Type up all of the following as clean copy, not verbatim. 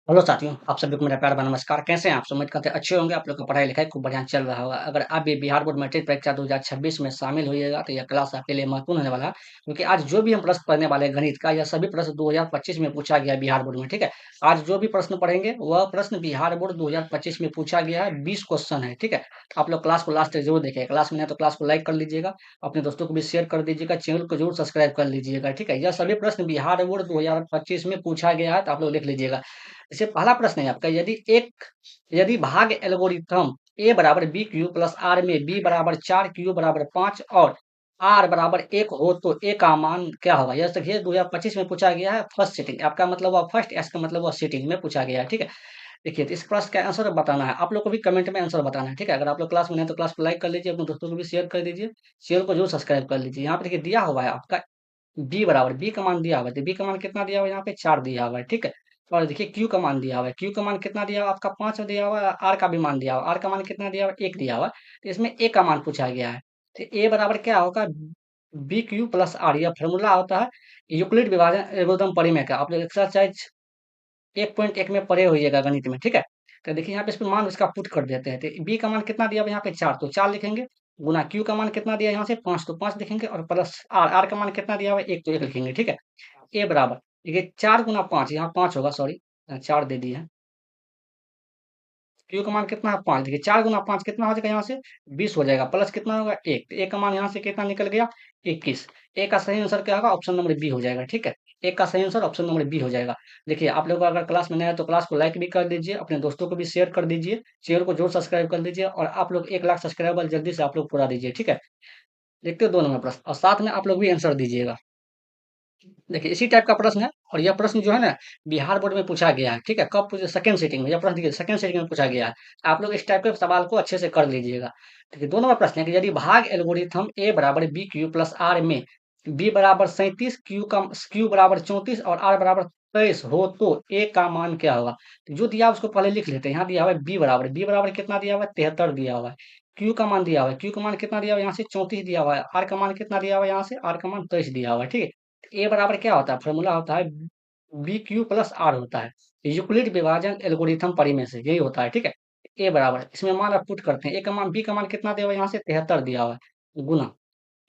Hello साथियों, आप सभी को मेरा प्यार भरा नमस्कार। कैसे हैं आप? उम्मीद करते हैं अच्छे होंगे। आप लोग का पढ़ाई लिखाई खूब बढ़िया चल रहा होगा। अगर आप भी बिहार बोर्ड मैट्रिक परीक्षा 2026 में शामिल होइएगा तो यह क्लास आपके लिए महत्वपूर्ण होने वाला है, क्योंकि आज जो भी हम प्रश्न पढ़ने वाले हैं गणित का, यह सभी प्रश्न 2025 में पूछा गया है बिहार बोर्ड में। ठीक है, आज जो भी प्रश्न पढ़ेंगे वह प्रश्न बिहार बोर्ड 2025 में पूछा गया है। 20 क्वेश्चन है। ठीक है, तो आप लोग क्लास को लास्ट तक जरूर देखें। क्लास में नहीं तो क्लास को लाइक कर लीजिएगा, अपने दोस्तों को भी शेयर कर दीजिएगा, चैनल को जरूर सब्सक्राइब कर लीजिएगा। ठीक है, यह सभी प्रश्न बिहार बोर्ड 2025 में पूछा गया है, तो आप लोग लिख लीजिएगा। जैसे पहला प्रश्न है आपका, यदि भाग एल्गोरिथम ए बराबर बी क्यू प्लस आर में बी बराबर 4 क्यू बराबर 5 और आर बराबर 1 हो तो ए का मान क्या होगा? यह देखिए 2025 में पूछा गया है। फर्स्ट सिटिंग आपका मतलब हुआ फर्स्ट, इसका मतलब हुआ सिटिंग में पूछा गया है। ठीक है, देखिए तो इस प्रश्न का आंसर बताना है। आप लोग को भी कमेंट में आंसर बताना है। ठीक है, अगर आप लोग क्लास में नहीं तो क्लास को लाइक कर लीजिए, अपने दोस्तों को भी शेयर कर दीजिए, चैनल को जरूर सब्सक्राइब कर लीजिए। यहाँ पे देखिए दिया हुआ है आपका बी बराबर, बी का मान दिया हुआ है, तो बी का मान कितना दिया हुआ है? यहाँ पे 4 दिया हुआ है। ठीक है, और देखिए क्यू का मान दिया हुआ है, क्यू का मान कितना दिया हुआ है? आपका 5 दिया हुआ है। आर का भी मान दिया हुआ है, आर का मान कितना दिया हुआ है? 1 दिया हुआ है। तो इसमें ए का मान पूछा गया है, तो ए बराबर क्या होगा? B Q plus R. यह फॉर्मूला होता है यूक्लिड विभाजन एल्गोरिथम परिमेय का। आप लोग एक्सरसाइज 1.1 में पढ़े होइएगा गणित में। ठीक है, तो देखिए यहाँ पे इस पे मान इसका पुट कर देते हैं। तो बी का मान कितना दिया हुआ है? यहाँ पे 4, तो 4 लिखेंगे, गुना क्यू का मान कितना दिया है यहाँ से 5, तो 5 लिखेंगे, और प्लस आर, आर का मान कितना दिया हुआ है? 1, तो 1 लिखेंगे। ठीक है, ए बराबर देखिए 4 गुना 5, यहाँ 5 होगा, सॉरी 4 दे दिए हैं। क्यू का मान कितना है? 5। देखिए 4 गुना 5 कितना हो जाएगा? यहाँ से 20 हो जाएगा, प्लस कितना होगा? 1, तो ए का मान यहाँ से कितना निकल गया? 21। ए का सही आंसर क्या होगा? ऑप्शन नंबर बी हो जाएगा। ठीक है, ए का सही आंसर ऑप्शन नंबर बी हो जाएगा। देखिए आप लोग अगर क्लास में नए हैं तो क्लास को लाइक भी कर दीजिए, अपने दोस्तों को भी शेयर कर दीजिए, चैनल को जरूर सब्सक्राइब कर दीजिए, और आप लोग 1 लाख सब्सक्राइबर जल्दी से आप लोग पूरा दीजिए। ठीक है, देखते हो 2 नंबर प्रश्न, और साथ में आप लोग भी आंसर दीजिएगा। देखिए इसी टाइप का प्रश्न है, और यह प्रश्न जो है ना बिहार बोर्ड में पूछा गया है। ठीक है, कब पूछे? सेकंड सीटिंग में। यह प्रश्न देखिए सेकंड सीटिंग में पूछा गया है। आप लोग इस टाइप के सवाल को अच्छे से कर लीजिएगा। देखिए 2 नंबर प्रश्न है कि यदि भाग एल्गोरिथम ए बराबर बी क्यू प्लस आर में बी बराबर 37, क्यू बराबर 34 और आर बराबर 23 हो तो ए का मान क्या होगा? तो जो दिया है उसको पहले लिख लेते हैं। यहाँ दिया हुआ है बी बराबर कितना दिया हुआ है? 73 दिया हुआ है। क्यू का मान दिया हुआ है, क्यू का मान कितना दिया हुआ है? यहाँ से 34 दिया हुआ है। आर का मान कितना दिया हुआ है? यहाँ से आर का मान 23 दिया हुआ है। ठीक है, ए बराबर क्या होता है? फॉर्मूला होता है बी क्यू प्लस आर होता है, यूक्लिड विभाजन एल्गोरिथम परिमेय से यही होता है। ठीक है, ए बराबर इसमें मान आप पुट करते हैं। ए का मान, बी का मान कितना दिया हुआ है? यहाँ से 73 दिया हुआ है, गुना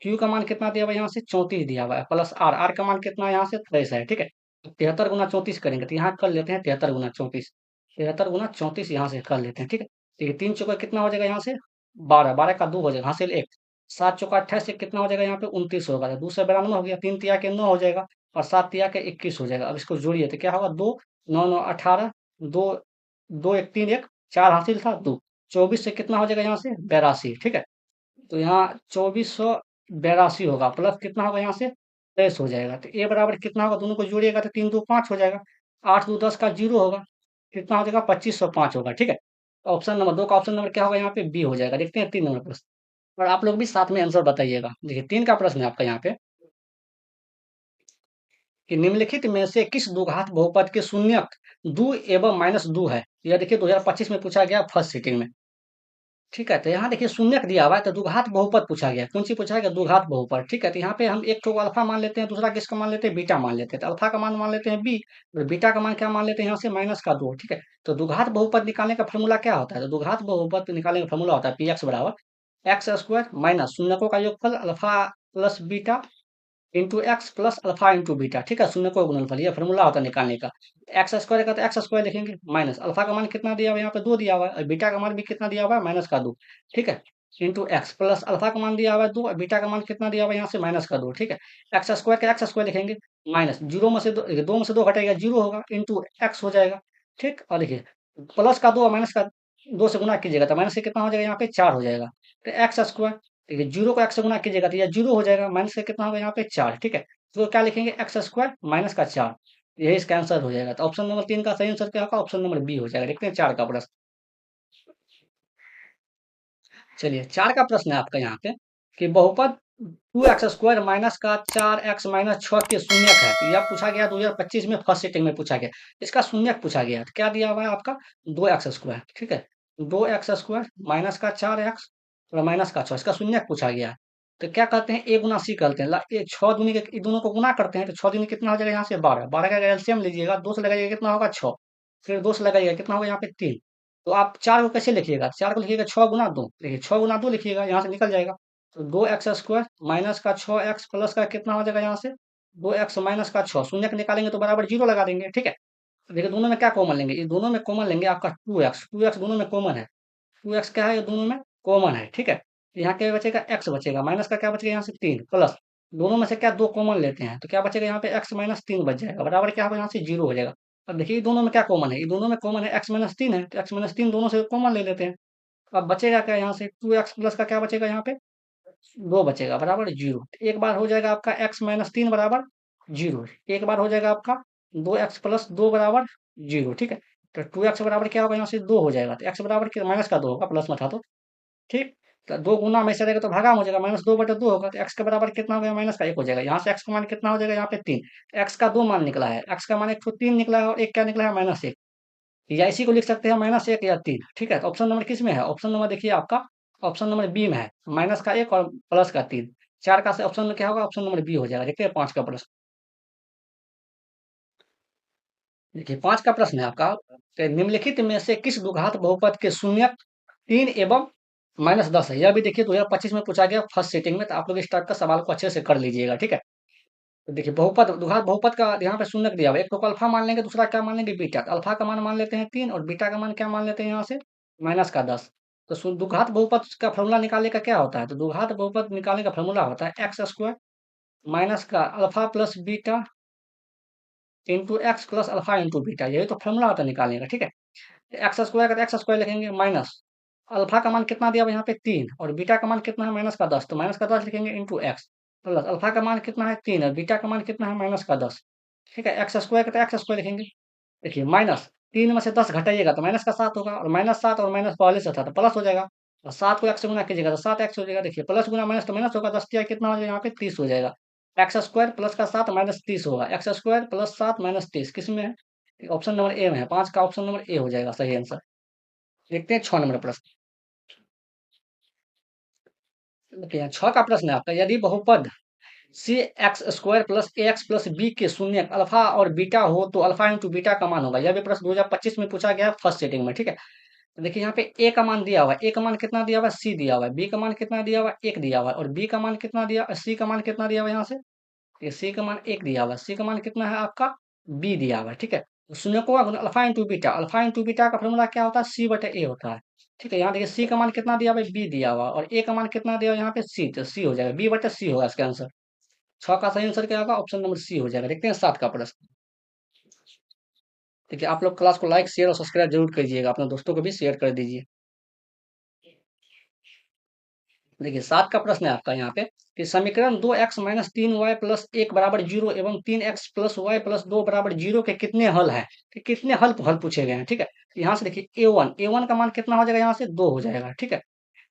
क्यू का मान कितना दिया हुआ है? यहाँ से 34 दिया हुआ है, प्लस आर, आर का मान कितना है? यहाँ से 23 है। ठीक है, 73 गुना 34 करेंगे तो यहाँ कर लेते हैं 73 गुना 34, 73 गुना 34 यहाँ से कर लेते हैं। ठीक है, देखिए 3 चौका कितना हो जाएगा? यहाँ से 12, 12 का 2 हो जाएगा, हासिल 1, 7 चौका 28 से कितना हो जाएगा? यहाँ पे 29 होगा, 292 हो गया, 3 तिया के 9 हो जाएगा, और 7 तिया के 21 हो जाएगा। अब इसको जोड़िए तो क्या होगा? 2 9 9 18, 2 2 1 3 1 4 हासिल था 2, 24 से कितना हो जाएगा? यहाँ से 82। ठीक है, तो यहाँ 2482 होगा, प्लस कितना होगा? यहाँ से 23 हो जाएगा। तो ए बराबर कितना होगा? दोनों को जोड़िएगा तो 3 2 5 हो जाएगा, 8 2 10 का 0 होगा, कितना हो जाएगा? 2505 होगा। ठीक है, तो ऑप्शन नंबर 2 का ऑप्शन नंबर क्या होगा? यहाँ पे बी हो जाएगा। देखते हैं 3 नंबर प्रश्न, और आप लोग भी साथ में आंसर बताइएगा। देखिए 3 का प्रश्न है आपका यहाँ पे कि निम्नलिखित में से किस द्विघात बहुपद के शून्यक 2 एवं माइनस 2 है? यह देखिए 2025 में पूछा गया फर्स्ट सिटिंग में। ठीक है, तो यहाँ देखिए शून्यक दिया हुआ है, तो द्विघात बहुपद पूछा गया। कौन सी पूछा गया? द्विघात बहुपद। ठीक है, तो यहाँ पे हम एक को अल्फा मान लेते हैं, दूसरा किसका मान लेते हैं? बीटा मान लेते हैं। तो अल्फा का मान लेते हैं बी, और बीटा का मान क्या मान लेते हैं? यहाँ से माइनस का 2। ठीक है, तो द्विघात बहुपद निकालने का फॉर्मूला क्या होता है? तो द्विघात बहुपद निकालने का फॉर्मूला होता है पी एक्स बराबर एक्स स्क्वायर माइनस शून्यकों का योगफल alpha plus beta into x plus alpha into beta. ठीक है, शून्य को गुणनफल, ये फॉर्मूला होता है निकालने का। एक्स स्क्वायर का तो एक्स स्क्वायर लिखेंगे, माइनस अल्फा का मान कितना दिया हुआ है? यहाँ पे 2 दिया हुआ है, और बीटा का मान भी कितना दिया हुआ है? माइनस का 2। ठीक है, इंटू एक्स प्लस अल्फा का मान दिया हुआ है 2, और बीटा का मान कितना दिया हुआ है? यहाँ से माइनस का 2। ठीक है, एक्स स्क्वायर का एक्स स्क्वायर लिखेंगे, माइनस जीरो में से 2 में से 2 घटेगा, जीरो होगा, इंटू एक्स हो जाएगा। ठीक, और देखिए प्लस का 2 और माइनस का 2 से गुना कीजिएगा तो माइनस से कितना हो जाएगा? यहाँ पे 4 हो जाएगा। तो एक्स स्क्वायर, देखिए जीरो को एक्स से गुना कीजिएगा तो यह जीरो हो जाएगा, माइनस से कितना होगा? यहाँ पे 4। ठीक है, तो क्या लिखेंगे? एक्स स्क्वायर माइनस का 4, यही इसका आंसर हो जाएगा। तो ऑप्शन नंबर 3 का सही आंसर क्या होगा? ऑप्शन नंबर बी हो जाएगा। देखते हैं 4 का प्रश्न। चलिए 4 का प्रश्न है आपका यहाँ पे कि बहुपद 2x² माइनस का 4x माइनस 6 के शून्यक है। तो यह पूछा गया 2025 में फर्स्ट सिटिंग में पूछा गया, इसका शून्यक पूछा गया। तो क्या दिया हुआ है आपका? 2x²। ठीक है, 2x² माइनस का 4x और माइनस का 6, इसका शून्यक पूछा गया है। तो क्या कहते हैं? ए गुना सी करते हैं, ये 6 दूनी के दोनों को गुना करते हैं, तो 6 दूनी कितना हो जाएगा? यहाँ से 12, 12 का एलसीएम लीजिएगा, 2 से लगाइएगा कितना होगा? 6, फिर 2 से लगाइएगा, कितना होगा यहाँ पे 3। तो आप 4 को कैसे लिखिएगा? 4 को लिखिएगा 6 गुना 2, देखिए 6 गुना 2 लिखिएगा, यहाँ से निकल जाएगा। तो 2x² माइनस का 6x प्लस का कितना हो जाएगा यहाँ से 2x माइनस का 6, शून्य को निकालेंगे तो बराबर 0 लगा देंगे, ठीक है। तो देखिए दोनों में क्या कॉमन लेंगे, ये दोनों में कॉमन लेंगे आपका 2x, 2x दोनों में कॉमन है, 2x क्या है, ये दोनों में कॉमन है, ठीक है। तो यहाँ क्या बचेगा, x बचेगा, माइनस का क्या बचेगा यहाँ से 3 प्लस, दोनों में से क्या 2 कॉमन लेते हैं तो क्या बचेगा यहाँ पे x माइनस 3 बच जाएगा, बराबर क्या होगा यहाँ से 0 हो जाएगा। अब देखिए ये दोनों में क्या कॉमन है, ये दोनों में कॉमन है x माइनस 3 है, तो x माइनस 3 दोनों से कॉमन ले लेते हैं। अब बचेगा क्या यहाँ से 2x प्लस का क्या बचेगा यहाँ पे 2 बचेगा, बराबर 0। एक बार हो जाएगा आपका x माइनस 3 बराबर 0, एक बार हो जाएगा आपका 2x प्लस 2 बराबर 0, ठीक है। तो 2x बराबर क्या होगा यहाँ से 2 हो जाएगा, तो x बराबर माइनस का 2 होगा, प्लस में था तो ठीक। तो 2 गुना में से रहेगा तो भागा हो जाएगा, माइनस 2/2 होगा, तो x के बराबर कितना हो गया, माइनस का 1 हो जाएगा। यहाँ से x का मान कितना हो जाएगा यहाँ पे 3, x का 2 मान निकला है, x का मान एक तो 3 निकला है और एक क्या निकला है -1, या इसी को लिख सकते हैं -1 या 3, ठीक है। तो ऑप्शन नंबर किस में है, ऑप्शन नंबर देखिए आपका ऑप्शन नंबर बी में है, माइनस का 1 और प्लस का 3, 4 का से ऑप्शन में क्या होगा, ऑप्शन नंबर बी हो जाएगा। देखते हैं 5 का प्रश्न, देखिए 5 का प्रश्न है आपका, तो निम्नलिखित में से किस द्विघात बहुपद के शून्यक 3 एवं -10 है, यह भी देखिए 2025 में पूछा गया फर्स्ट सीटिंग में, तो आप लोग इस टाइप का सवाल को अच्छे से कर लीजिएगा, ठीक है। तो देखिए बहुपद द्विघात बहुपद का यहाँ पे शून्यक दिया हुआ है, एक तो अल्फा मान लेंगे, दूसरा क्या मान लेंगे बीटा, तो अल्फा का मान मान लेते हैं 3 और बीटा का मान क्या मान लेते हैं यहाँ से -10। तो द्विघात बहुपद का फॉर्मूला निकालने का क्या होता है, तो द्विघात बहुपद निकालने का फॉर्मूला होता है x² माइनस का alpha plus beta into x plus alpha into beta, यही तो फॉर्मूला होता है निकालने का, ठीक है। x² का तो x² लिखेंगे, माइनस अल्फा का मान कितना दिया हुआ है यहाँ पे 3 और बीटा का मान कितना है -10, तो -10 लिखेंगे इंटू एक्स प्लस अल्फा का मान कितना है 3 और बीटा का मान कितना है -10, ठीक है। x² का तो x² लिखेंगे, देखिए माइनस 3 में से 10 घटाइएगा तो माइनस का 7 होगा, और -7 और माइनस पहले से था तो प्लस हो जाएगा, और 7 को x से गुना कीजिएगा तो 7x हो जाएगा, देखिए प्लस गुना माइनस तो माइनस होगा, 10 तिया कितना हो जाएगा यहाँ पे 30 हो जाएगा। x² प्लस का 7 माइनस 30 होगा, x² प्लस 7 माइनस 30 किस में है, ऑप्शन नंबर ए में है, 5 का ऑप्शन नंबर ए हो जाएगा सही आंसर। देखते हैं 6 नंबर प्रश्न, देखिए 6 का प्रश्न है आपका, यदि बहुपद सी एक्स स्क्वायर प्लस ए एक्स प्लस बी के शून्य अल्फा और बीटा हो तो अल्फा इंटू बीटा का मान होगा, यह भी प्रश्न 2025 में पूछा गया फर्स्ट सेटिंग में, ठीक है। तो देखिए यहाँ पे ए का मान दिया हुआ है, ए का मान कितना दिया हुआ है सी दिया हुआ है, बी का मान कितना दिया हुआ है 1 दिया हुआ है, और बी का मान कितना दिया सी का मान कितना दिया हुआ है यहाँ से, ये सी का मान 1 दिया हुआ है, सी का मान कितना है आपका बी दिया हुआ है, ठीक है। तो शून्य को alpha into beta, alpha into beta का फॉर्मूला क्या होता है सी बटे ए होता है, ठीक है। यहाँ देखिए सी का मान कितना दिया हुआ है बी दिया हुआ है, और ए का मान कितना दिया हुआ है यहाँ पे सी, तो सी हो जाएगा, बी बटे सी होगा इसका आंसर। 6 का सही आंसर क्या होगा, ऑप्शन नंबर सी हो जाएगा। देखते हैं 7 का प्रश्न, देखिए आप लोग क्लास को लाइक शेयर और सब्सक्राइब जरूर कीजिएगा, अपने दोस्तों को भी शेयर कर दीजिए। देखिए 7 का प्रश्न है आपका यहाँ पे कि समीकरण 2x माइनस 3y प्लस 1 बराबर 0 एवं 3x प्लस वाई प्लस 2 बराबर 0 के कितने हल हैं, कि कितने हल पूछे गए हैं, ठीक है। तो यहाँ से देखिए a1 का मान कितना हो जाएगा यहाँ से 2 हो जाएगा, ठीक है।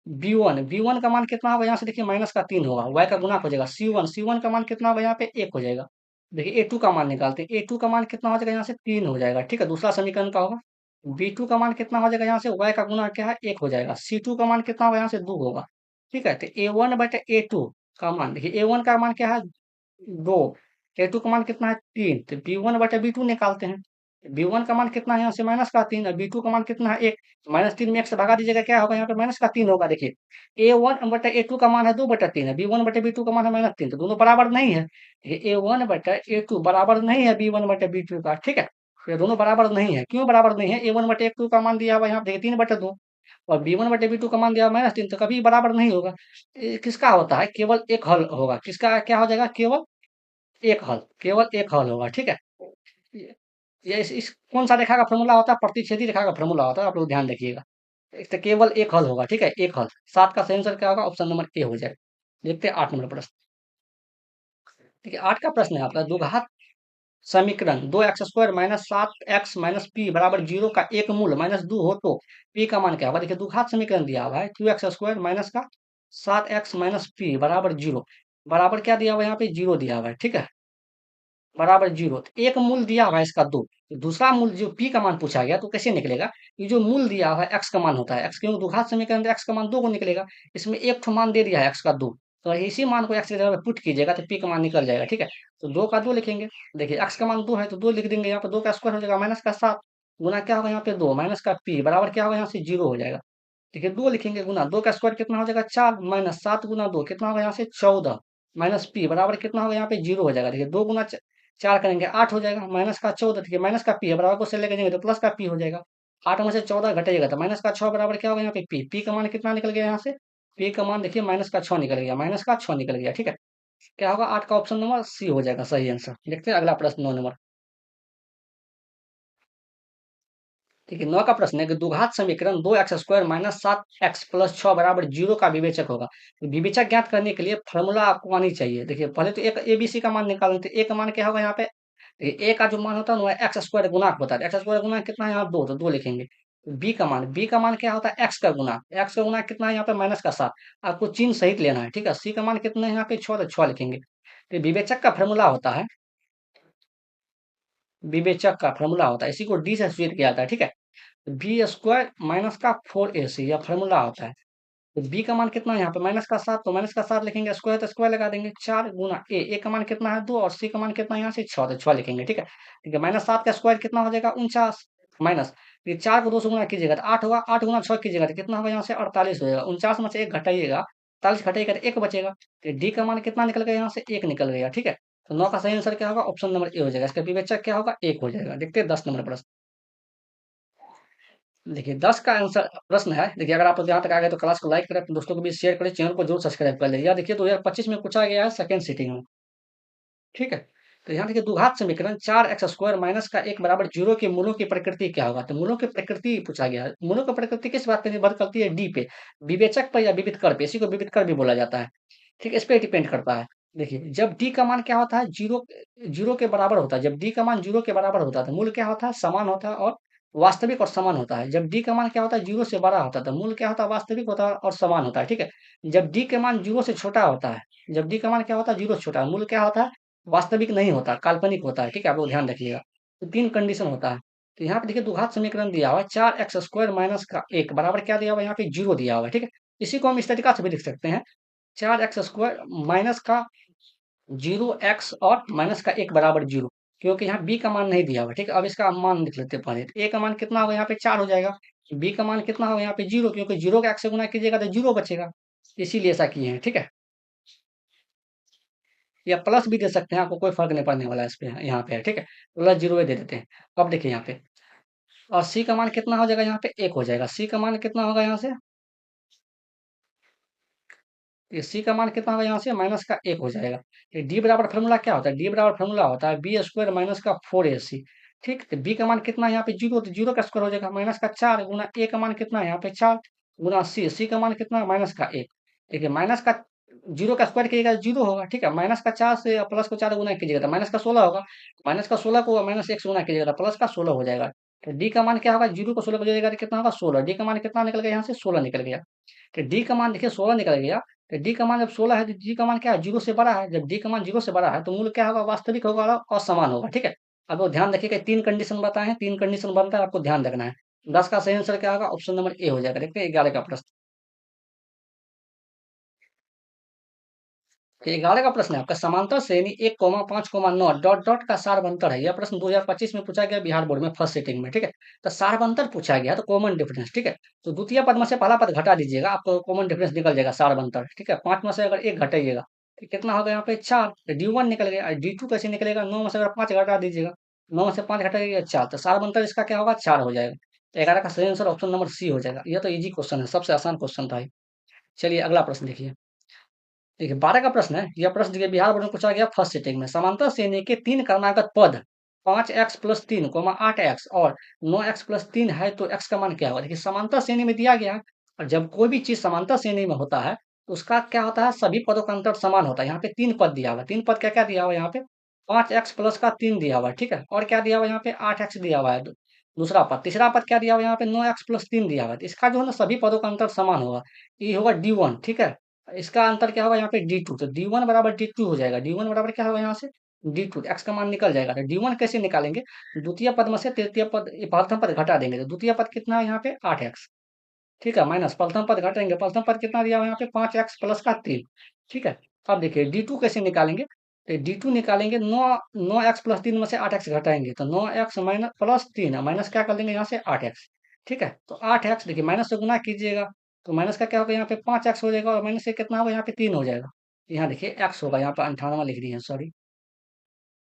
b1 का मान कितना होगा यहाँ से देखिए -3 होगा, y का गुणा हो जाएगा, c1 का मान कितना होगा यहाँ पे 1 हो जाएगा। देखिए a2 का मान निकालते हैं, a2 का मान कितना हो जाएगा यहाँ से 3 हो जाएगा, ठीक है, दूसरा समीकरण का होगा। b2 का मान कितना हो जाएगा यहाँ से y का गुणा क्या है 1 हो जाएगा, c2 का मान कितना होगा यहाँ से 2 होगा, ठीक है। तो a1 बटे a2 का मान, देखिए a1 का मान क्या है 2, a2 का मान कितना है 3, तो b1 बटे b2 निकालते हैं। b1 का मान कितना है यहाँ से -3 और b2 का मान कितना है 1, -3 में 1 से भगा दीजिएगा क्या होगा यहाँ पे -3 होगा। देखिए a1 बटे a2 का मान है 2/3 है, b1 बटे b2 का मान है -3, तो दोनों बराबर नहीं है। ये a1 बटे a2 बराबर नहीं है b1 बटे b2 का, ठीक है। ये दोनों बराबर नहीं है, क्यों बराबर नहीं है, a1 बटे a2 का मान दिया हुआ है यहाँ पे देखिए 3/2 और b1 बटे b2 का मान दिया -3, तो कभी बराबर नहीं होगा। ये किसका होता है, केवल एक हल होगा, किसका क्या हो जाएगा, केवल एक हल होगा, ठीक है। ये इस कौन सा रेखा का फॉर्मूला होता है, प्रतिच्छेदी रेखा का फॉर्मूला होता है, आप लोग ध्यान रखिएगा। इससे केवल एक हल होगा, ठीक है, एक हल। 7 का सही आंसर क्या होगा, ऑप्शन नंबर ए हो जाएगा। देखते हैं 8 नंबर प्रश्न, ठीक है। 8 का प्रश्न है आपका द्विघात समीकरण 2x² minus 7x minus P बराबर 0 का एक मूल -2 हो तो पी का मान क्या होगा। देखिए द्विघात समीकरण दिया हुआ है 2x² माइनस का 7x माइनस पी बराबर 0, बराबर क्या दिया हुआ है यहाँ पे 0 दिया हुआ है, ठीक है, बराबर 0। तो एक मूल दिया हुआ है इसका 2, तो दूसरा मूल जो पी का मान पूछा गया तो कैसे निकलेगा, ये जो मूल दिया हुआ है एक्स का मान होता है, एक्स क्योंकि द्विघात समीकरण एक्स का मान 2 को निकलेगा, इसमें एक ठो मान दे दिया है एक्स का 2, तो इसी मान को एक्स की जगह पे पुट कीजिएगा तो पी का मान निकल जाएगा, ठीक है। तो 2 का 2 लिखेंगे, देखिए एक्स का मान 2 है तो 2 लिख देंगे, यहाँ पर 2 का स्क्वायर हो जाएगा -7, गुना क्या होगा यहाँ पे 2 माइनस का p बराबर क्या होगा यहाँ से 0 हो जाएगा। देखिए 2 लिखेंगे गुना 2 का स्क्वायर कितना हो जाएगा 4 माइनस 7 गुना 2 कितना होगा यहाँ से 14 माइनस p बराबर कितना होगा यहाँ पे 0 हो जाएगा। देखिए 2 गुना 4 करेंगे 8 हो जाएगा माइनस का 14 देखिए माइनस का p है बराबर को से लेके जाएंगे तो प्लस का p हो जाएगा। 8 में से 14 घटेगा तो माइनस का 6 बराबर क्या होगा यहाँ पे p का मान कितना निकल गया यहाँ से p का मान देखिए माइनस का 6 निकल गया माइनस का 6 निकल गया ठीक है। क्या होगा 8 का ऑप्शन नंबर सी हो जाएगा सही आंसर। देखते हैं अगला प्रश्न 9 नंबर। ठीक है 9 का प्रश्न है कि द्विघात समीकरण 2x² माइनस 7x प्लस 6 बराबर 0 का विवेचक होगा। तो विवेचक ज्ञात करने के लिए फॉर्मूला आपको आनी चाहिए। देखिए पहले तो एक एबीसी का मान निकालें तो ए का मान क्या होगा यहाँ पे देखिए ए का जो मान होता है वो एक्स स्क्वायर गुणाक होता है। एक्स स्क्वायर गुना कितना है यहाँ 2 तो 2 लिखेंगे। बी का मान क्या होता है एक्स का गुना कितना है यहाँ पे माइनस का 7 आपको चिन्ह सहित लेना है ठीक है। सी का मान कितना है यहाँ पे 6 तो 6 लिखेंगे। तो विवेचक का फॉर्मूला होता है विवेचक का फॉर्मूला होता है इसी को डी से सूचित किया जाता है ठीक है। बी स्क्वायर माइनस का 4ac यह फॉर्मूला होता है। तो बी का मान कितना है यहाँ पे माइनस का 7 तो माइनस का 7 लिखेंगे स्क्वायर तो स्क्वायर लगा देंगे 4 गुना ए का मान कितना है 2 और सी का मान कितना है यहाँ से 6 तो 6 लिखेंगे ठीक है। ठीक है माइनस 7 का स्क्वायर कितना हो जाएगा 49 माइनस ये 4 को 2 से गुना कीजिएगा तो 8 होगा 8 गुना 6 कीजिएगा तो कितना होगा यहाँ से 48 हो जाएगा 49 में से एक घटाइएगा 48 घटाइएगा तो एक बचेगा। तो डी का मान कितना निकल गया यहाँ से एक निकल गया ठीक है। तो 9 का सही आंसर क्या होगा ऑप्शन नंबर ए हो जाएगा। इसका विवेचक क्या होगा एक हो जाएगा। देखते हैं 10 नंबर प्रश्न। देखिए 10 का आंसर प्रश्न है। देखिए अगर आप यहाँ तक आ गए तो क्लास को लाइक करें अपने दोस्तों को भी शेयर करें चैनल को जरूर सब्सक्राइब कर लीजिए। देखिए 2025 में पूछा गया है सेकंड सिटिंग में ठीक है। तो यहाँ देखिए द्विघात समीकरण 4x² माइनस का 1 बराबर 0 के मूलों की प्रकृति क्या होगा। तो मूलों की प्रकृति पूछा गया है। मूलों की प्रकृति किस बात पे निर्भर करती है डी पे विवेचक पर या विविध कर पे इसी को विविध कर भी बोला जाता है ठीक है। इस पे डिपेंड करता है। देखिए जब डी का मान क्या होता है जीरो जीरो के बराबर होता है जब डी का मान जीरो के बराबर होता है तो मूल क्या होता है समान होता है और वास्तविक और समान होता है। जब डी का मान क्या होता है जीरो से बड़ा होता है तो मूल क्या होता है वास्तविक होता है और समान होता है ठीक है। जब डी के मान जीरो से छोटा होता है जब डी का मान क्या होता है जीरो से छोटा है मूल क्या होता है वास्तविक नहीं होता काल्पनिक होता है ठीक है। आप लोग ध्यान रखिएगा। तो 3 कंडीशन होता है। तो यहाँ पे देखिए द्विघात समीकरण दिया हुआ है 4x² माइनस का 1 बराबर क्या दिया हुआ है यहाँ पे 0 दिया हुआ है ठीक है। इसी को हम इस तरीका से भी लिख सकते हैं 4x² माइनस का 0x और माइनस का 1 बराबर 0 क्योंकि यहाँ b का मान नहीं दिया हुआ ठीक है। अब इसका मान लिख लेते हैं पहले तो a का मान कितना होगा यहाँ पे 4 हो जाएगा। b का मान कितना होगा यहाँ पे 0 क्योंकि 0 का x से गुना कीजिएगा तो 0 बचेगा इसीलिए ऐसा किए हैं ठीक है। या प्लस भी दे सकते हैं आपको कोई फर्क नहीं पड़ने वाला है इस पे यहाँ पे ठीक है। प्लस 0 दे देते हैं। अब देखिए यहाँ पे और c का मान कितना हो जाएगा यहाँ पे 1 हो जाएगा। c का मान कितना होगा यहाँ से ये सी का मान कितना होगा यहाँ से माइनस का 1 हो जाएगा। ये डी बराबर फॉर्मूला क्या होता है डी बराबर फॉर्मूला होता है बी स्क्वायर माइनस का 4ac ठीक। तो बी का मान कितना है यहाँ पे 0 तो 0 का स्क्वायर हो जाएगा माइनस का 4 गुना ए का मान कितना है यहाँ पे 4 गुना सी का मान कितना है माइनस का 1। देखिए माइनस का 0 का स्क्वायर कीजिएगा 0 होगा ठीक है। माइनस का 4 से प्लस को 4 गुना कीजिएगा तो माइनस का 16 होगा। माइनस का 16 को माइनस 1 से गुना कीजिएगा तो प्लस का 16 हो जाएगा। तो डी का मान क्या होगा 0 को 16 को जोड़िएगा तो कितना होगा 16 डी का मान कितना निकल गया यहाँ से 16 निकल गया। तो डी का मान देखिए 16 निकल गया। तो डी का मान जब 16 है तो डी का मान क्या है 0 से बड़ा है। जब डी का मान 0 से बड़ा है तो मूल क्या होगा वास्तविक होगा और समान होगा ठीक है। अब वो ध्यान रखिएगा 3 कंडीशन बताए हैं 3 कंडीशन बनता है आपको ध्यान रखना है। 10 का सही आंसर क्या होगा ऑप्शन नंबर ए हो जाएगा। देखते हैं 11 का प्रश्न। 11 का प्रश्न है आपका समांतर श्रेणी 1,5,9 डॉट डॉट का सारबंतर है। यह प्रश्न 2025 में पूछा गया बिहार बोर्ड में फर्स्ट सिटिंग में ठीक है। तो सारबंतर पूछा गया तो कॉमन डिफरेंस ठीक है। तो द्वितीय पद में से पहला पद घटा दीजिएगा आपको कॉमन डिफरेंस निकल जाएगा सारबंतर ठीक है। 5 में से अगर एक घटाइएगा तो कितना होगा यहाँ पे 4 तो D1 निकल गया। D2 कैसे निकलेगा 9 में से अगर 5 घटा दीजिएगा 9 में से 5 घटाइएगा 4 तो सारबंतर इसका क्या होगा 4 हो जाएगा। तो 11 का सही आंसर ऑप्शन नंबर सी हो जाएगा। यह तो इजी क्वेश्चन है सबसे आसान क्वेश्चन था। चलिए अगला प्रश्न देखिए। देखिए 12 का प्रश्न है। यह प्रश्न देखिए बिहार बोर्ड में पूछा गया फर्स्ट सिटिंग में समांतर श्रेणी के 3 क्रमागत पद 5x+3 8x और 9x+3 है तो x का मान क्या होगा। देखिए समांतर श्रेणी में दिया गया और जब कोई भी चीज समांतर श्रेणी में होता है तो उसका क्या होता है सभी पदों का अंतर समान होता है। यहाँ पे 3 पद दिया हुआ 3 पद क्या क्या दिया हुआ है यहाँ पे 5x प्लस का 3 दिया हुआ है ठीक है। और क्या दिया हुआ है यहाँ पे 8x दिया हुआ है दूसरा पद। तीसरा पद क्या दिया हुआ है यहाँ पे 9x+3 दिया हुआ है। तो इसका जो है ना सभी पदों का अंतर समान होगा ये होगा D1 ठीक है। इसका अंतर क्या होगा यहाँ पे D2 तो D1 बराबर D2 हो जाएगा। D1 बराबर क्या होगा यहाँ से D2 एक्स का मान निकल जाएगा। तो D1 कैसे निकालेंगे द्वितीय पद में से तृतीय पद प्रथम पद घटा देंगे तो द्वितीय पद कितना है यहाँ पे 8x ठीक है माइनस प्रथम पद घटाएंगे प्रथम पद कितना दिया हुआ है यहाँ पे 5x प्लस का 3 ठीक है। अब देखिए D2 कैसे निकालेंगे तो D2 निकालेंगे, 9x प्लस 3 में से 8x घटाएंगे तो 9x माइनस प्लस 3 माइनस क्या कर देंगे यहाँ से 8x। ठीक है, तो 8x देखिए माइनस से गुना कीजिएगा तो माइनस का क्या होगा यहाँ पे 5x हो जाएगा और माइनस से कितना होगा यहाँ पे 3 हो जाएगा। यहाँ देखिए x होगा, यहाँ पे 98 लिख दिए हैं, सॉरी।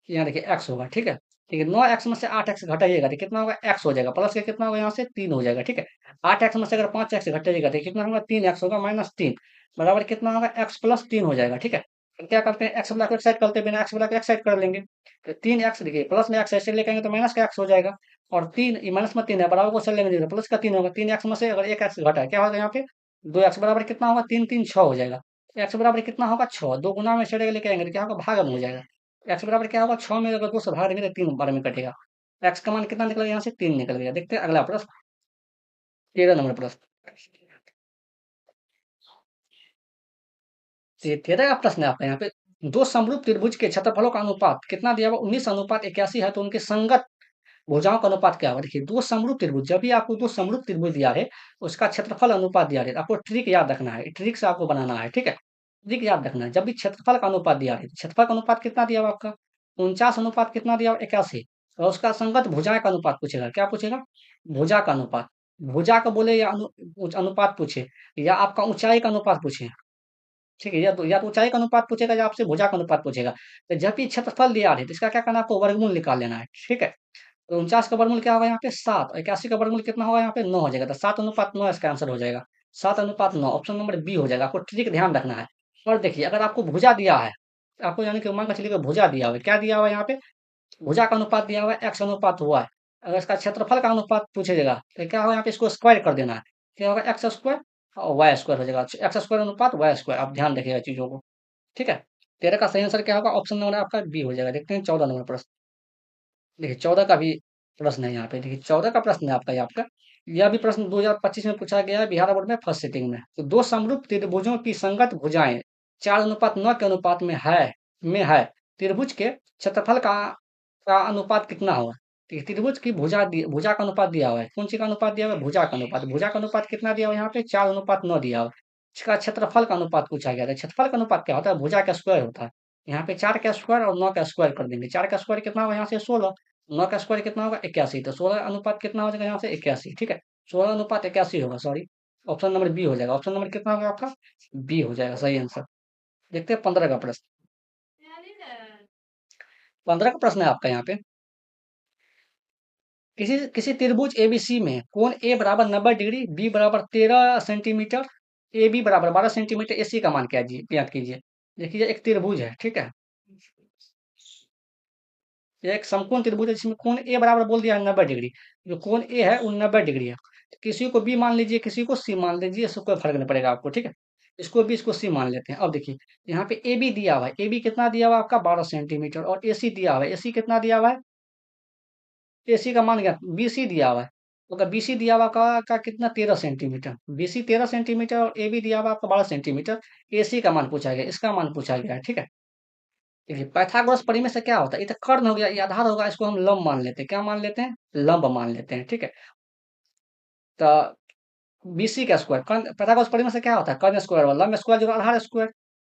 यहाँ देखिए x होगा। ठीक है 9x में से 8x घटाइएगा तो कितना होगा x हो जाएगा, प्लस के कितना होगा यहाँ से 3 हो जाएगा। ठीक है, 8x में से अगर 5x घटाइएगा तो कितना होगा 3x होगा, माइनस 3 बराबर कितना होगा x प्लस 3 हो जाएगा। ठीक है, तो क्या करते हैं x वाला को एक साइड करते हैं, बिना x वाला को एक साइड कर लेंगे तो 3x देखिए प्लस में x ऐसे लेके आएंगे तो माइनस का x हो जाएगा और 3 माइनस में 3 है बराबर को चल लेंगे तो प्लस का 3 होगा। 3x में से अगर एक x घटा है क्या होगा यहाँ पे 2x बराबर कितना होगा 3 3 6 हो जाएगा। x बराबर कितना होगा 6, दो गुना में चढ़ेगा लेके आएंगे तो क्या होगा भागम हो जाएगा। एक्स बराबर क्या होगा 6 में अगर 2 से भाग देंगे तो 3 बार में कटेगा। एक्स का मान कितना निकल गया यहाँ से 3 निकल गया। देखते हैं अगला प्रश्न, 13 नंबर प्रश्न। ये 13 का प्रश्न है आपका यहाँ पे, दो समरूप त्रिभुज के क्षेत्रफलों का अनुपात कितना दिया हुआ 19:81 है तो उनके संगत भुजाओं का अनुपात क्या होगा। देखिए दो समरूप त्रिभुज, जब भी आपको दो समरूप त्रिभुज दिया है उसका क्षेत्रफल अनुपात दिया है, आपको ट्रिक याद रखना है, ट्रिक से आपको बनाना है। ठीक है, ट्रिक याद रखना है, जब भी क्षेत्रफल का अनुपात दिया है, क्षेत्रफल का अनुपात कितना दिया हुआ आपका 49 अनुपात कितना दिया हुआ 81 और उसका संगत भुजाएं का अनुपात पूछेगा। क्या पूछेगा, भुजा का अनुपात, भुजा का बोले या अनुपात पूछे या आपका ऊंचाई का अनुपात पूछे। ठीक है, या तो ऊंचाई का अनुपात पूछेगा या आपसे भुजा का अनुपात पूछेगा। तो जब भी क्षेत्रफल दिया है तो इसका क्या करना है, आपको वर्गमूल निकाल लेना है। ठीक है, तो 49 का वर्गमूल क्या होगा यहाँ पे 7 और 81 का वर्गमूल कितना होगा यहाँ पे 9 हो जाएगा, तो 7:9 इसका आंसर हो जाएगा। 7:9 ऑप्शन नंबर बी हो जाएगा। आपको ट्रिक ध्यान रखना है। और देखिए अगर आपको भुजा दिया है, आपको यानी कि मान के चलिए भुजा दिया हुआ है, क्या दिया हुआ है यहाँ पे भुजा का अनुपात दिया हुआ है, एक्स अनुपात हुआ है। अगर इसका क्षेत्रफल का अनुपात पूछेगा तो क्या होगा यहाँ पे इसको स्क्वायर कर देना है, क्या होगा एक्स स्क्वायर और वाई स्क्वायर हो जाएगा। एक्स स्क्वायर अनुपात वाई स्क्वायर, आप ध्यान रखिएगा चीजों को। ठीक है, 13 का सही आंसर क्या होगा, ऑप्शन नंबर आपका बी हो जाएगा। देखते हैं 14 नंबर प्रश्न। देखिए 14 का भी प्रश्न है यहाँ पे, देखिए 14 का प्रश्न है आपका, ये आपका यह भी प्रश्न 2025 में पूछा गया है बिहार बोर्ड में फर्स्ट सिटिंग में। तो दो समरूप त्रिभुजों की संगत भुजाएं 4:9 के अनुपात में है, त्रिभुज के क्षेत्रफल का अनुपात कितना होगा। तो त्रिभुज की भुजा का अनुपात दिया हुआ है, कौन सी का अनुपात दिया हुआ है, भुजा का अनुपात। भुजा का अनुपात कितना दिया हुआ है यहाँ पे 4:9 दिया हुआ है। इसका क्षेत्रफल का अनुपात पूछा गया था। क्षेत्रफल का अनुपात क्या होता है, भुजा का स्क्वायर होता है। यहाँ पे 4 का स्क्वायर और 9 का स्क्वायर कर देंगे। 4 का स्क्वायर कितना होगा यहाँ से 16, 9 का स्क्वायर कितना होगा 81, तो 16 अनुपात कितना हो जाएगा यहाँ से 81। ठीक है, 16:81 होगा, सॉरी। ऑप्शन नंबर बी हो जाएगा। ऑप्शन नंबर कितना होगा आपका बी हो जाएगा सही आंसर। देखते हैं 15 का प्रश्न। 15 का प्रश्न है आपका यहाँ पे, किसी किसी त्रिभुज एबीसी में कोण ए बराबर 90 डिग्री, बी बराबर 13 सेंटीमीटर, ए बी बराबर 12 सेंटीमीटर, ए सी का मान क्या ज्ञात कीजिए। देखिए एक त्रिभुज है, ठीक है, ये एक समकोण त्रिभुज है जिसमें कोण ए बराबर बोल दिया है 90 डिग्री। जो कोण ए है वो 90 डिग्री है। तो किसी को बी मान लीजिए, किसी को सी मान लीजिए, इससे कोई फर्क नहीं पड़ेगा आपको। ठीक है, इसको बी इसको सी मान लेते हैं। अब देखिए यहाँ पे ए बी दिया हुआ है, ए बी कितना दिया हुआ है आपका 12 सेंटीमीटर और ए सी दिया हुआ है, ए सी कितना दिया हुआ है, ए सी का मान क्या बी सी दिया हुआ है। तो अगर बी सी दिया हुआ का कितना 13 सेंटीमीटर, बी सी 13 सेंटीमीटर और ए बी दिया हुआ आपका 12 सेंटीमीटर, ए सी का मान पूछा गया, इसका मान पूछा गया है। ठीक है, देखिए पाइथागोरस प्रमेय से क्या होता है, ये तो कर्ण हो गया, ये आधार होगा, इसको हम लंब मान लेते हैं। क्या मान लेते हैं, लंब मान लेते हैं। ठीक है, तो बीसी का स्क्वायर, कर्ण पाइथागोरस प्रमेय से क्या होता है कर्ण स्क्वायर और लंब स्क्वायर जो आधार स्क्वायर।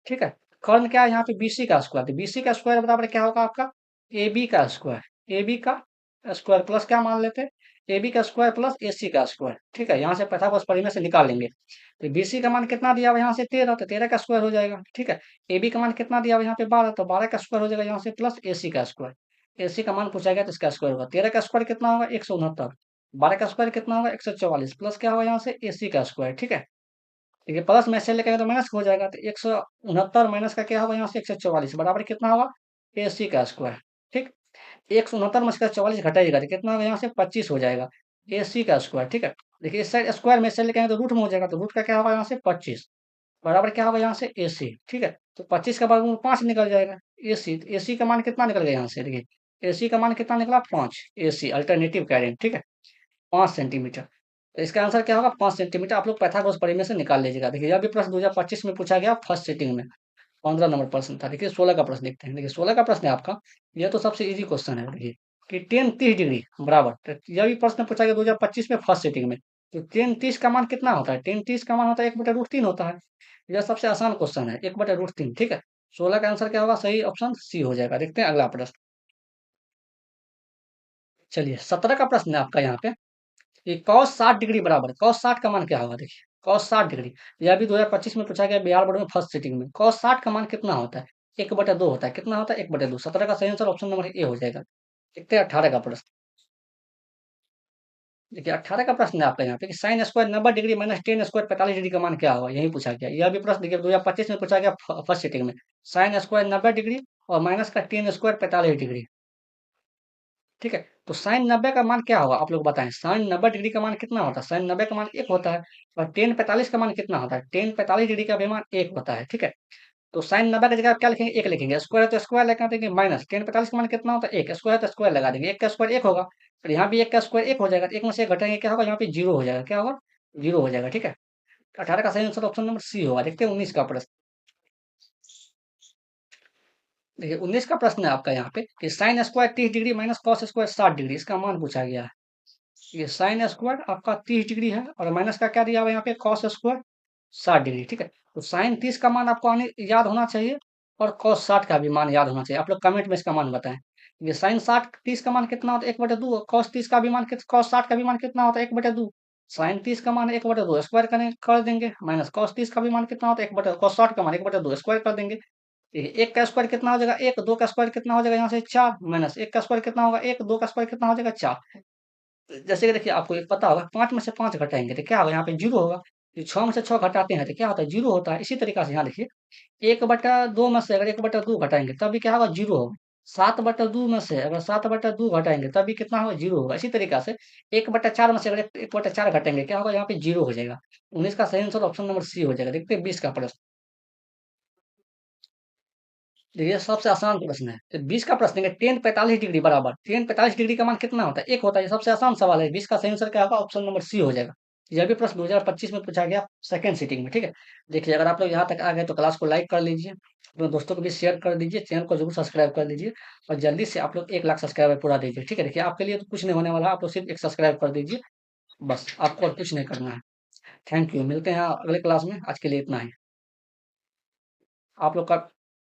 ठीक है, कर्ण क्या है यहाँ पे बीसी का स्क्वायर, तो बीसी का स्क्वायर बराबर क्या होगा आपका ए बी का स्क्वायर, ए बी का स्क्वायर प्लस क्या मान लेते हैं ए बी का स्क्वायर प्लस ए सी का स्क्वायर। ठीक है, यहाँ से पाइथागोरस प्रमेय से निकाल लेंगे। तो बीसी का मान कितना दिया हुआ यहाँ से 13, तो 13 का स्क्वायर हो जाएगा। ठीक है, ए बी का मान कितना दिया हुआ यहाँ पे 12, तो 12 का स्क्वायर हो जाएगा यहाँ से प्लस ए सी का स्क्वायर। ए सी का मान पूछा गया तो इसका स्क्वायर होगा। 13 का स्क्वायर कितना होगा 169, 12 का स्क्वायर कितना होगा 144 प्लस क्या होगा यहाँ से ए सी का स्क्वायर। ठीक है, देखिए प्लस में से लेकर तो माइनस हो जाएगा, तो 169 माइनस का क्या होगा यहाँ से 144 बराबर कितना होगा ए सी का स्क्वायर। ठीक, 169 में से 44 घटाइएगा तो कितना होगा यहाँ से 25 हो जाएगा ए सी का स्क्वायर। ठीक है, देखिए इस साइड स्क्वायर में से लेके आएंगे तो रूट में हो जाएगा, तो रूट का क्या होगा यहाँ से 25 बराबर क्या होगा यहाँ से ए सी। ठीक है, तो 25 का वर्गमूल 5 निकल जाएगा। ए सी का मान कितना निकल गया यहाँ से, देखिए ए सी का मान कितना निकला 5, ए सी अल्टरनेटिव कह रहे हैं। ठीक है, 5 सेंटीमीटर, तो इसका आंसर क्या होगा 5 सेंटीमीटर। आप लोग पाइथागोरस प्रमेय से निकाल लीजिएगा। देखिए यह भी प्रश्न 2025 में पूछा गया फर्स्ट सिटिंग में, 15 नंबर प्रश्न था। देखिए 16 का प्रश्न देखते हैं। देखिए 16 का प्रश्न है आपका, यह तो सबसे इजी क्वेश्चन है। देखिए कि टेन 30 डिग्री बराबर, तो यह भी प्रश्न पूछा गया 2025 में फर्स्ट सिटिंग में। तो टेन 30 का मान कितना होता है, टेन 30 का मान होता है 1/√3 होता है। यह सबसे आसान क्वेश्चन है, 1/√3। ठीक है, 16 का आंसर क्या होगा? सही ऑप्शन सी हो जाएगा। देखते हैं अगला प्रश्न। चलिए 17 का प्रश्न है आपका यहाँ पे कि कॉस 60 डिग्री बराबर, कॉस 60 का मान क्या होगा? देखिए कॉस 60 डिग्री, यह भी 2025 में पूछा गया बिहार बोर्ड में फर्स्ट सिटिंग में। कॉस 60 का मान कितना होता है? 1/2 होता है। कितना होता है? 1/2। 17 का सही आंसर ऑप्शन नंबर ए हो जाएगा। देखते हैं 18 का प्रश्न। देखिए 18 का प्रश्न है आपका यहाँ पे कि sine square 90 degree minus ten square 45 degree का मान क्या होगा? यही पूछा गया। यह भी प्रश्न देखिए 2025 में पूछा गया फर्स्ट सिटिंग में। साइन स्क्वायर 90 डिग्री और माइनस का टेन स्क्वायर 45 डिग्री। ठीक है, तो साइन 90 का मान क्या होगा? आप लोग बताएं। साइन 90 डिग्री का मान कितना होता है? साइन 90 का मान 1 होता है। और टेन 45 का मान कितना होता है? टेन 45 डिग्री का भी मान 1 होता है। ठीक है, तो साइन 90 की जगह आप क्या लिखेंगे? 1 लिखेंगे। स्क्वायर है तो स्क्वायर लगा देंगे, माइनस टेन 45 का मान कितना होता है? 1। स्क्वायर है तो स्क्वायर लगा देंगे। 1 का स्क्वायर 1 होगा, और यहाँ भी 1 का स्क्वायर 1 हो जाएगा। तो 1 में से 1 घटाएंगे, क्या होगा? यहाँ पे 0 हो जाएगा। क्या होगा? 0 हो जाएगा। ठीक है, 18 का सही आंसर ऑप्शन नंबर सी होगा। देखते हैं 19 का प्रश्न। देखिए 19 का प्रश्न है आपका यहाँ पे कि sine square 30 degree minus cos square 60 degree, इसका मान पूछा गया है। ये साइन स्क्वायर आपका 30 डिग्री है और माइनस का क्या दिया हुआ है यहाँ पे? Cos square 60 degree. ठीक है, तो साइन 30 का मान आपको याद होना चाहिए और कॉस 60 का भी मान याद होना चाहिए। आप लोग कमेंट में इसका मान बताएं। ये साइन 60 30 का मान कितना होता है? 1/2। कॉस 30 का भी मान कॉस 60 का भी मान कितना होता है? 1/2। साइन 30 का मान 1/2 स्क्वायर कर देंगे, माइनस कॉस 30 का भी मान कितना होता है? 1/2। कॉस 60 का मान 1/2 स्क्वायर कर देंगे। एक का स्क्वायर कितना हो जाएगा? एक। दो का स्क्वायर कितना हो जाएगा? यहाँ से 4, माइनस एक का स्क्वायर कितना होगा? एक। दो का स्क्वायर कितना हो जाएगा? 4। जैसे कि देखिए आपको एक पता होगा, 5 में से 5 घटाएंगे तो क्या होगा? यहाँ पे 0 होगा। 6 में से 6 घटाते हैं तो क्या होता है? 0 होता है। इसी तरीका से यहाँ देखिए 1/2 में से अगर 1/2 घटाएंगे तब भी क्या होगा? 0 होगा। 7/2 में से अगर 7/2 घटाएंगे तब भी कितना होगा? 0 होगा। इसी तरीका से 1/4 में से अगर 1/4 घटाएंगे क्या होगा? यहाँ पे 0 हो जाएगा। 19 का सही आंसर ऑप्शन नंबर सी हो जाएगा। देखते हैं 20 का प्रश्न। देखिए सबसे आसान प्रश्न है। तो 20 का प्रश्न है, टेन 45 डिग्री बराबर, टेन 45 डिग्री का मान कितना होता है? 1 होता है। ये सबसे आसान सवाल है। 20 का सही आंसर क्या होगा? ऑप्शन नंबर सी हो जाएगा। यह भी प्रश्न 2025 में पूछा गया सेकंड सीटिंग में। ठीक है, देखिए अगर आप लोग यहाँ तक आ गए तो क्लास को लाइक कर लीजिए, अपने दोस्तों को भी शेयर कर दीजिए, चैनल को जरूर सब्सक्राइब कर लीजिए और जल्दी से आप लोग 1 लाख सब्सक्राइबर पूरा दीजिए। ठीक है, देखिए आपके लिए तो कुछ नहीं होने वाला, आप लोग सिर्फ एक सब्सक्राइब कर दीजिए, बस आपको और कुछ नहीं करना है। थैंक यू, मिलते हैं अगले क्लास में। आज के लिए इतना ही। आप लोग का